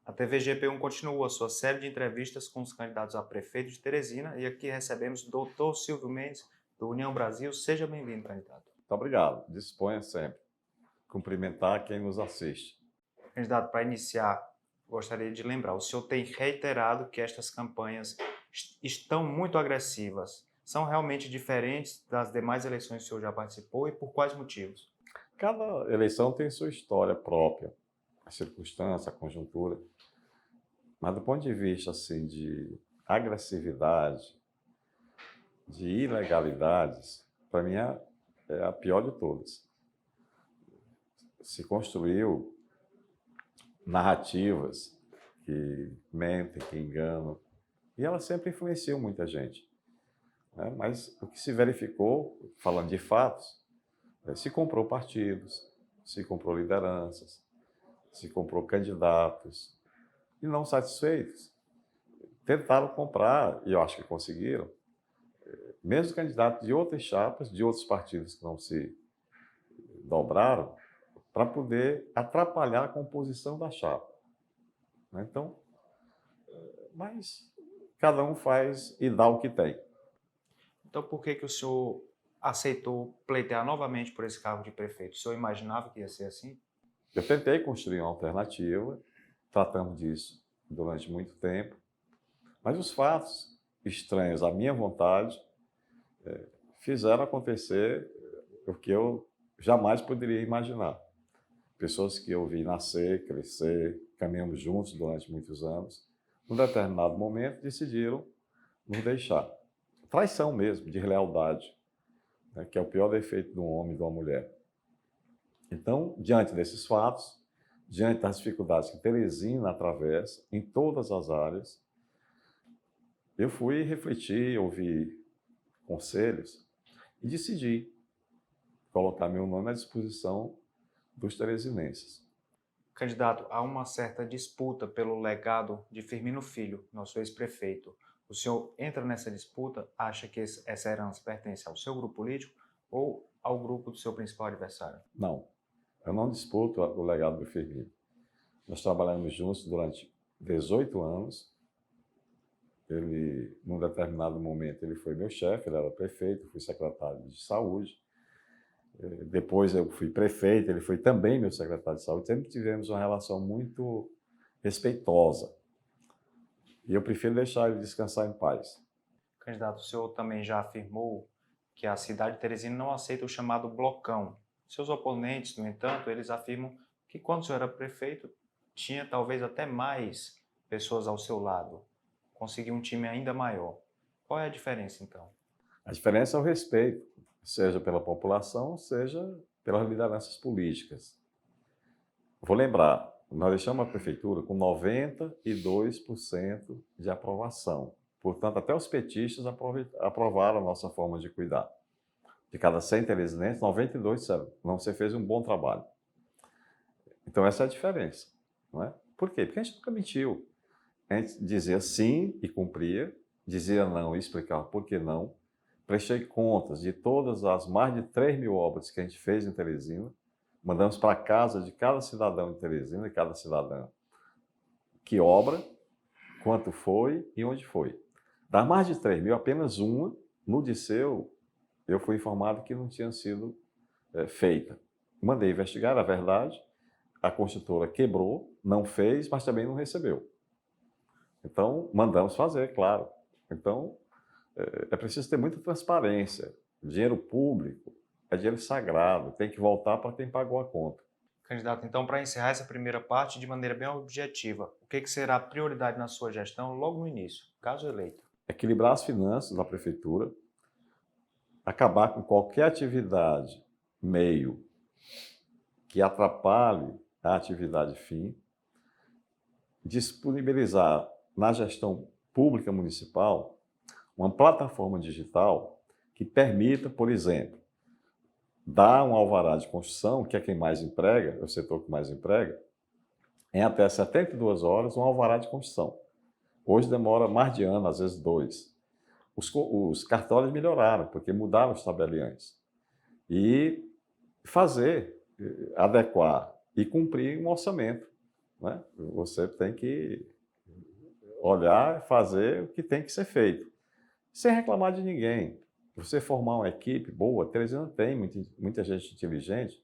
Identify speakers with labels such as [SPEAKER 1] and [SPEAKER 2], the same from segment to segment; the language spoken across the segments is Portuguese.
[SPEAKER 1] A TV GP1 continua sua série de entrevistas com os candidatos a prefeito de Teresina e aqui recebemos o Dr. Silvio Mendes, do União Brasil. Seja bem-vindo, candidato.
[SPEAKER 2] Muito obrigado. Disponha sempre. Cumprimentar quem nos assiste.
[SPEAKER 1] Candidato, para iniciar, gostaria de lembrar, o senhor tem reiterado que estas campanhas estão muito agressivas. São realmente diferentes das demais eleições que o senhor já participou e por quais motivos?
[SPEAKER 2] Cada eleição tem sua história própria, a circunstância, a conjuntura. Mas do ponto de vista assim, de agressividade, de ilegalidades, para mim é a pior de todas. Se construiu narrativas que mentem, que enganam, e elas sempre influenciam muita gente, né? Mas o que se verificou, falando de fatos, se comprou partidos, se comprou lideranças, se comprou candidatos, e não satisfeitos, tentaram comprar, e eu acho que conseguiram, mesmo candidatos de outras chapas, de outros partidos que não se dobraram, para poder atrapalhar a composição da chapa. Então, mas cada um faz e dá o que tem.
[SPEAKER 1] Então, por que o senhor aceitou pleitear novamente por esse cargo de prefeito? O senhor imaginava que ia ser assim?
[SPEAKER 2] Eu tentei construir uma alternativa, tratamos disso durante muito tempo, mas os fatos estranhos à minha vontade fizeram acontecer o que eu jamais poderia imaginar. Pessoas que eu vi nascer, crescer, caminhamos juntos durante muitos anos, num determinado momento decidiram nos deixar. Traição mesmo, de lealdade, né, que é o pior defeito de um homem e de uma mulher. Então, diante desses fatos, diante das dificuldades que Teresina atravessa em todas as áreas, eu fui refletir, ouvir conselhos e decidi colocar meu nome à disposição dos teresinenses.
[SPEAKER 1] Candidato, há uma certa disputa pelo legado de Firmino Filho, nosso ex-prefeito. O senhor entra nessa disputa, acha que essa herança pertence ao seu grupo político ou ao grupo do seu principal adversário?
[SPEAKER 2] Não, eu não disputo o legado do Firmino. Nós trabalhamos juntos durante 18 anos. Ele, num determinado momento, ele foi meu chefe, ele era prefeito, eu fui secretário de saúde. Depois eu fui prefeito, ele foi também meu secretário de saúde. Sempre tivemos uma relação muito respeitosa. E eu prefiro deixar ele descansar em paz.
[SPEAKER 1] Candidato, o senhor também já afirmou que a cidade de Teresina não aceita o chamado blocão. Seus oponentes, no entanto, eles afirmam que quando o senhor era prefeito, tinha talvez até mais pessoas ao seu lado. Conseguiu um time ainda maior. Qual é a diferença, então?
[SPEAKER 2] A diferença é o respeito, seja pela população, seja pelas lideranças políticas. Vou lembrar, nós deixamos a prefeitura com 92% de aprovação. Portanto, até os petistas aprovaram a nossa forma de cuidar. De cada 100 teresinenses, 92 disseram, não, você fez um bom trabalho. Então, essa é a diferença, não é? Por quê? Porque a gente nunca mentiu. A gente dizia sim e cumpria, dizia não e explicava por que não. Prestei contas de todas as mais de 3.000 obras que a gente fez em Teresina, mandamos para a casa de cada cidadão de Teresina, de cada cidadã, que obra, quanto foi e onde foi. Das mais de 3.000, apenas uma, no Disseu, eu fui informado que não tinha sido feita. Mandei investigar, a verdade, a construtora quebrou, não fez, mas também não recebeu. Então, mandamos fazer, claro. Então, é preciso ter muita transparência. Dinheiro público é dinheiro sagrado, tem que voltar para quem pagou a conta.
[SPEAKER 1] Candidato, então, para encerrar essa primeira parte de maneira bem objetiva, o que será prioridade na sua gestão logo no início, caso eleito?
[SPEAKER 2] Equilibrar as finanças da prefeitura, acabar com qualquer atividade meio que atrapalhe a atividade fim, disponibilizar na gestão pública municipal uma plataforma digital que permita, por exemplo, dar um alvará de construção, que é quem mais emprega, é o setor que mais emprega, em até 72 horas um alvará de construção. Hoje demora mais de ano, às vezes 2. Os cartórios melhoraram, porque mudaram os tabeliões. E fazer, adequar e cumprir um orçamento. né? Você tem que olhar e fazer o que tem que ser feito, sem reclamar de ninguém. Você formar uma equipe boa, Teresina tem muita gente inteligente,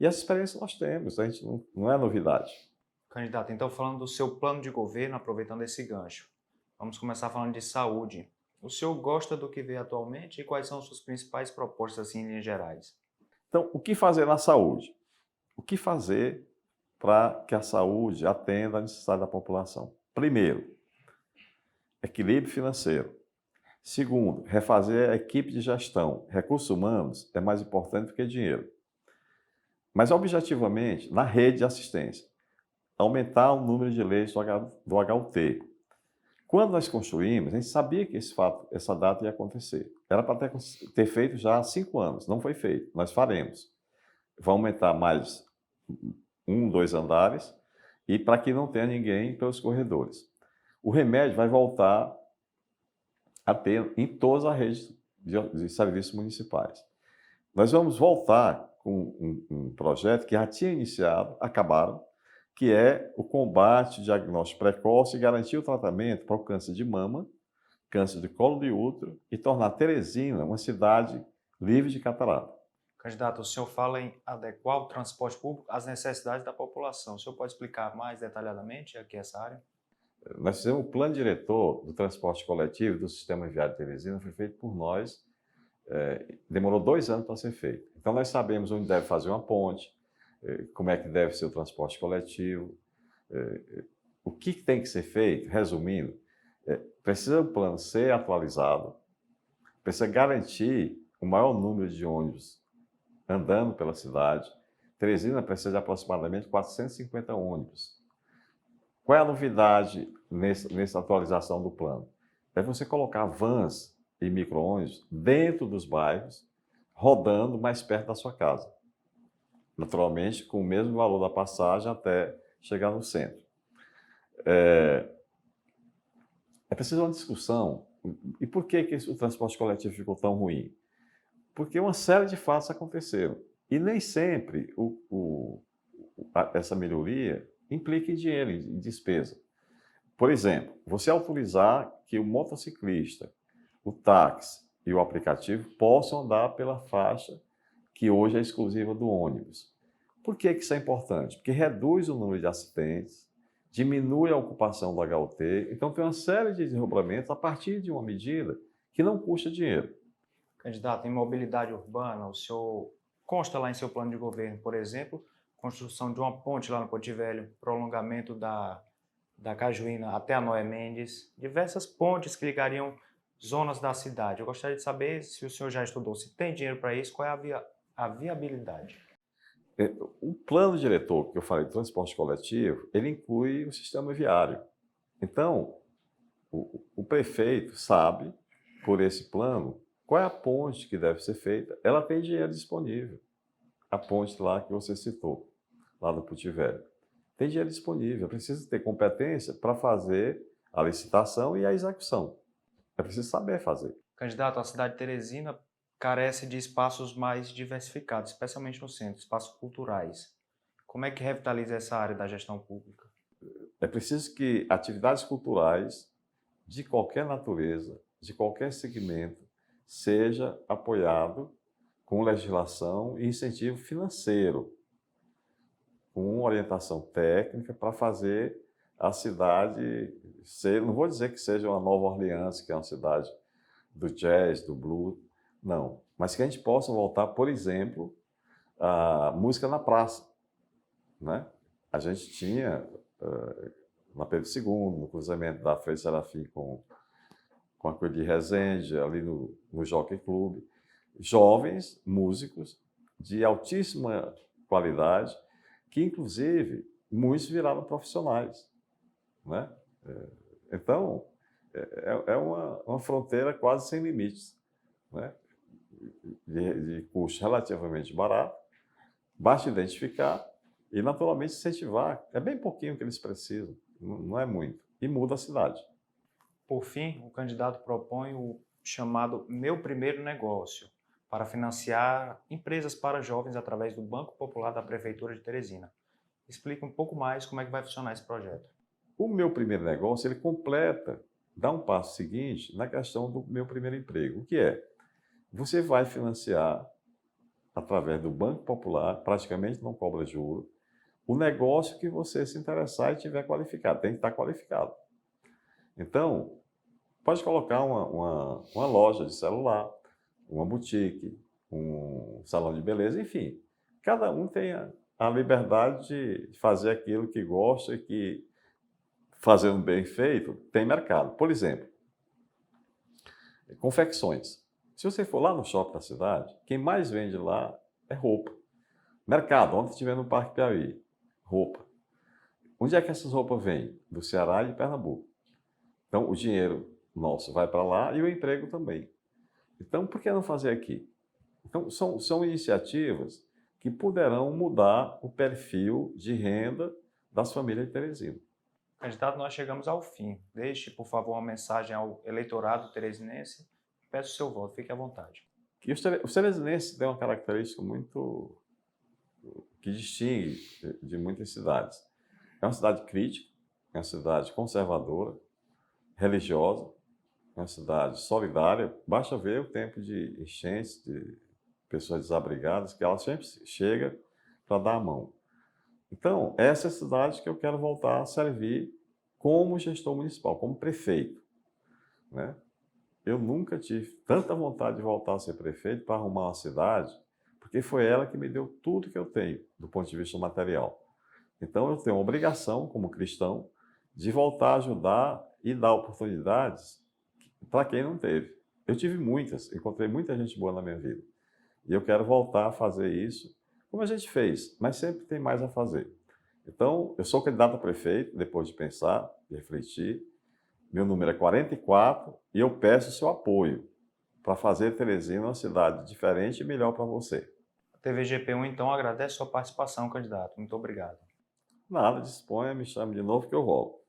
[SPEAKER 2] e essa experiência nós temos, a gente não é novidade.
[SPEAKER 1] Candidato, então falando do seu plano de governo, aproveitando esse gancho, vamos começar falando de saúde. O senhor gosta do que vê atualmente e quais são suas principais propostas assim, em linhas gerais?
[SPEAKER 2] Então, o que fazer na saúde? O que fazer para que a saúde atenda à necessidade da população? Primeiro, equilíbrio financeiro. Segundo, refazer a equipe de gestão. Recursos humanos é mais importante do que dinheiro. Mas, objetivamente, na rede de assistência, aumentar o número de leitos do HUT. Quando nós construímos, a gente sabia que essa data ia acontecer. Era para ter feito já há 5 anos, não foi feito. Nós faremos. Vai aumentar mais 2 andares e para que não tenha ninguém pelos corredores. O remédio vai voltar a ter em todas as redes de serviços municipais. Nós vamos voltar com um projeto que já tinha iniciado, acabaram, que é o combate, diagnóstico precoce e garantir o tratamento para o câncer de mama, câncer de colo de útero e tornar Teresina uma cidade livre de catarata.
[SPEAKER 1] Candidato, o senhor fala em adequar o transporte público às necessidades da população. O senhor pode explicar mais detalhadamente aqui essa área?
[SPEAKER 2] Nós fizemos o plano diretor do transporte coletivo do sistema viário de Teresina, foi feito por nós, demorou 2 anos para ser feito. Então, nós sabemos onde deve fazer uma ponte, como é que deve ser o transporte coletivo, o que tem que ser feito, resumindo, precisa o plano ser atualizado, precisa garantir o maior número de ônibus andando pela cidade. Teresina precisa de aproximadamente 450 ônibus. Qual é a novidade nessa atualização do plano? É você colocar vans e micro-ônibus dentro dos bairros, rodando mais perto da sua casa. Naturalmente, com o mesmo valor da passagem até chegar no centro. É preciso uma discussão. E por que o transporte coletivo ficou tão ruim? Porque uma série de fatos aconteceram. E nem sempre essa melhoria implica em dinheiro, em despesa. Por exemplo, você autorizar que o motociclista, o táxi e o aplicativo possam andar pela faixa que hoje é exclusiva do ônibus. Por que isso é importante? Porque reduz o número de acidentes, diminui a ocupação do HUT, então tem uma série de desdobramentos a partir de uma medida que não custa dinheiro.
[SPEAKER 1] Candidato, em mobilidade urbana, o senhor consta lá em seu plano de governo, por exemplo, construção de uma ponte lá no Porto Velho, prolongamento da Cajuína até a Noé Mendes, diversas pontes que ligariam zonas da cidade. Eu gostaria de saber se o senhor já estudou, se tem dinheiro para isso, qual é a viabilidade.
[SPEAKER 2] O plano diretor que eu falei do transporte coletivo, ele inclui o sistema viário. Então, o prefeito sabe, por esse plano, qual é a ponte que deve ser feita. Ela tem dinheiro disponível. A ponte lá que você citou, lá do Porto Velho. Tem dinheiro disponível. Precisa ter competência para fazer a licitação e a execução. É preciso saber fazer.
[SPEAKER 1] Candidato, a cidade de Teresina carece de espaços mais diversificados, especialmente no centro, espaços culturais. Como é que revitaliza essa área da gestão pública?
[SPEAKER 2] É preciso que atividades culturais de qualquer natureza, de qualquer segmento, seja apoiado com legislação e incentivo financeiro, com orientação técnica para fazer a cidade ser, não vou dizer que seja uma Nova Orleans, que é uma cidade do jazz, do blues, não, mas que a gente possa voltar, por exemplo, a música na praça, né? A gente tinha, na Pedro II, no cruzamento da Frei Serafim com a Coelho de Resende, ali no Jockey Club, jovens músicos de altíssima qualidade, que inclusive muitos viraram profissionais, né? Então, é uma fronteira quase sem limites, né? De custo relativamente barato, basta identificar e, naturalmente, incentivar. É bem pouquinho que eles precisam, não é muito, e muda a cidade.
[SPEAKER 1] Por fim, o candidato propõe o chamado Meu Primeiro Negócio, para financiar empresas para jovens através do Banco Popular da Prefeitura de Teresina. Explica um pouco mais como é que vai funcionar esse projeto.
[SPEAKER 2] O meu primeiro negócio, ele completa, dá um passo seguinte na questão do meu primeiro emprego. O que é? Você vai financiar, através do Banco Popular, praticamente não cobra juro, o negócio que você se interessar e tiver qualificado. Tem que estar qualificado. Então, pode colocar uma loja de celular, uma boutique, um salão de beleza, enfim. Cada um tem a liberdade de fazer aquilo que gosta e que, fazendo bem feito, tem mercado. Por exemplo, confecções. Se você for lá no shopping da cidade, quem mais vende lá é roupa. Mercado, onde estiver no Parque Piauí, roupa. Onde é que essas roupas vêm? Do Ceará e de Pernambuco. Então, o dinheiro nosso vai para lá e o emprego também. Então, por que não fazer aqui? Então, são iniciativas que poderão mudar o perfil de renda das famílias de Teresina.
[SPEAKER 1] Candidato, nós chegamos ao fim. Deixe, por favor, uma mensagem ao eleitorado teresinense. Peço o seu voto, fique à vontade.
[SPEAKER 2] E os teresinenses têm uma característica muito que distingue de muitas cidades. É uma cidade crítica, é uma cidade conservadora, religiosa, é uma cidade solidária. Basta ver o tempo de enchentes, de pessoas desabrigadas, que ela sempre chega para dar a mão. Então, essa é a cidade que eu quero voltar a servir como gestor municipal, como prefeito, né? Eu nunca tive tanta vontade de voltar a ser prefeito para arrumar uma cidade, porque foi ela que me deu tudo que eu tenho, do ponto de vista material. Então, eu tenho a obrigação, como cristão, de voltar a ajudar e dar oportunidades para quem não teve. Eu tive muitas, encontrei muita gente boa na minha vida. E eu quero voltar a fazer isso, como a gente fez, mas sempre tem mais a fazer. Então, eu sou candidato a prefeito, depois de pensar, de refletir. Meu número é 44 e eu peço o seu apoio para fazer Teresina uma cidade diferente e melhor para você.
[SPEAKER 1] A TV GP1, então, agradece sua participação, candidato. Muito obrigado.
[SPEAKER 2] Nada, disponha, me chame de novo que eu volto.